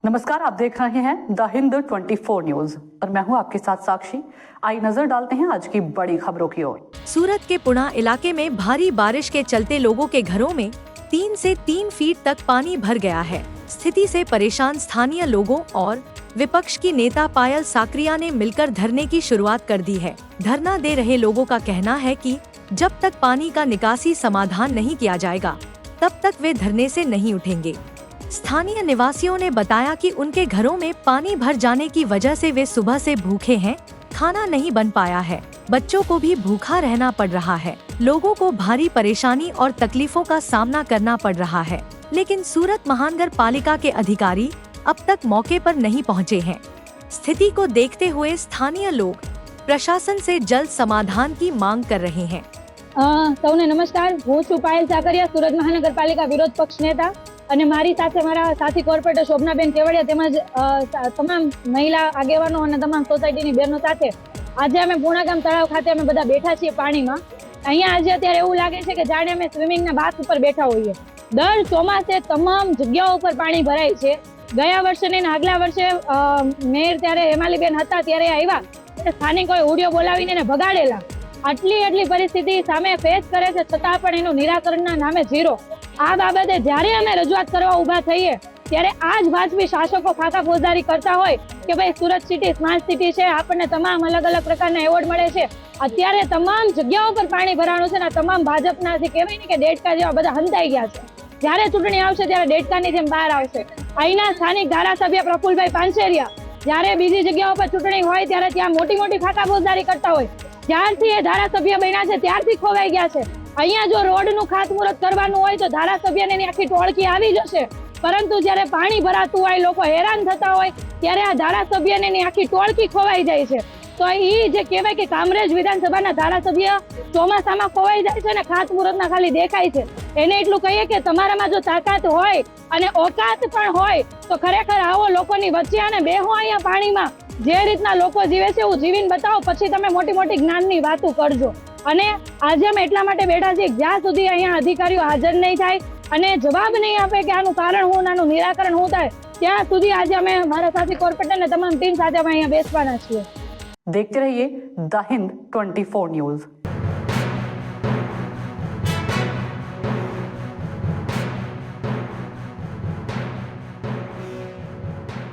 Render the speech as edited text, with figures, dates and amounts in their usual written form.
नमस्कार, आप देख रहे हैं द हिंद 24 न्यूज और मैं हूं आपके साथ साक्षी। आइए नजर डालते हैं आज की बड़ी खबरों की ओर। सूरत के पुणा इलाके में भारी बारिश के चलते लोगों के घरों में 3 से 3 फीट तक पानी भर गया है। स्थिति से परेशान स्थानीय लोगों और विपक्ष की नेता पायल साकरिया ने मिलकर धरने की शुरुआत कर दी है। धरना दे रहे लोगों का कहना है कि जब तक पानी का निकासी समाधान नहीं किया जाएगा तब तक वे धरने से नहीं उठेंगे। स्थानीय निवासियों ने बताया कि उनके घरों में पानी भर जाने की वजह से वे सुबह से भूखे हैं, खाना नहीं बन पाया है, बच्चों को भी भूखा रहना पड़ रहा है। लोगों को भारी परेशानी और तकलीफों का सामना करना पड़ रहा है, लेकिन सूरत महानगर पालिका के अधिकारी अब तक मौके पर नहीं पहुंचे हैं। स्थिति को देखते हुए स्थानीय लोग प्रशासन से जल्द समाधान की मांग कर रहे हैं। સૌને નમસ્કાર, હું છું પાયલ સાકરિયા, સુરત મહાનગરપાલિકા વિરોધ પક્ષ નેતા અને મારી સાથે મારા સાથી કોર્પોરેટર શોભનાબેન કેવડિયા તેમજ તમામ મહિલા આગેવાનો અને તમામ સોસાયટીની બહેનો સાથે આજે અમે પૂર્ણાગામ તળાવ ખાતે અમે બધા બેઠા છીએ પાણીમાં। અહીંયા આજે અત્યારે એવું લાગે છે કે જાણે અમે સ્વિમિંગના બાથ ઉપર બેઠા હોઈએ। દર ચોમાસે તમામ જગ્યાઓ ઉપર પાણી ભરાય છે। ગયા વર્ષે ને આગલા વર્ષે મેયર ત્યારે હેમાલીબેન હતા ત્યારે આવ્યા, સ્થાનિકોએ ઉડિયો બોલાવીને એને ભગાડેલા। આટલી પરિસ્થિતિ સામે ફેસ કરે છે છતાં પણ એનું નિરાકરણના નામે ઝીરો। આ બાબતે જ્યારે અમે રજૂઆત કરવા ઊભા થઈએ ત્યારે આ જ ભાજપી શાસકો ફાંકા ફોજદારી કરતા હોય કે ભાઈ સુરત સિટી સ્માર્ટ સિટી છે, આપણને તમામ અલગ અલગ પ્રકારના એવોર્ડ મળે છે। અત્યારે તમામ જગ્યાઓ પર પાણી ભરાણું છે ને તમામ ભાજપના જે કહેવાય ને કે ડેડકા જેવા બધા હંતાઈ ગયા છે। જ્યારે ચૂંટણી આવશે ત્યારે ડેડકાની જેમ બહાર આવશે। અહીંના સ્થાનિક ધારાસભ્ય પ્રફુલભાઈ પાનસેરિયા જ્યારે બીજી જગ્યાઓ પર ચૂંટણી હોય ત્યારે ત્યાં મોટી ફાંકા ફોજદારી કરતા હોય, જ્યારથી એ ધારાસભ્ય બન્યા છે ત્યારથી ખોવાઈ ગયા છે। અહીંયા જો રોડનું ખાતમુહૂર્ત કરવાનું હોય તો ધારાસભ્યને એની આખી ટોળકી આવી જશે, પરંતુ જ્યારે પાણી ભરાતું હોય, લોકો હેરાન થતા હોય ત્યારે આ ધારાસભ્યને એની આખી ટોળકી ખોવાઈ જાય છે। તો એ જે કહેવાય કે કામરેજ વિધાનસભાના ધારાસભ્ય ચોમાસામાં ખોવાઈ જાય છે ને ખાતમુહૂર્તના ખાલી દેખાય છે। એને એટલું કહીએ કે તમારામાં જો તાકાત હોય અને ઓકાત પણ હોય તો ખરેખર આવો લોકોની વચ્ચે અને બેહો અહીંયા પાણીમાં। જે રીતના લોકો જીવે છે એવું જીવીને બતાવો, પછી તમે મોટી જ્ઞાનની વાતો કરજો। અને આજે અમે એટલા માટે બેઠા છીએ જ્યાં સુધી અહીંયા અધિકારીઓ હાજર નહીં થાય અને જવાબ નહીં આપે કે આનું કારણ હું, આનું નિરાકરણ શું થાય, ત્યાં સુધી આજે અમે મારા સાથી કોર્પોરેટર ને તમામ ટીમ સાથે અમે અહીંયા બેસવાના છીએ। देखते रहिए द हिंद 24 न्यूज।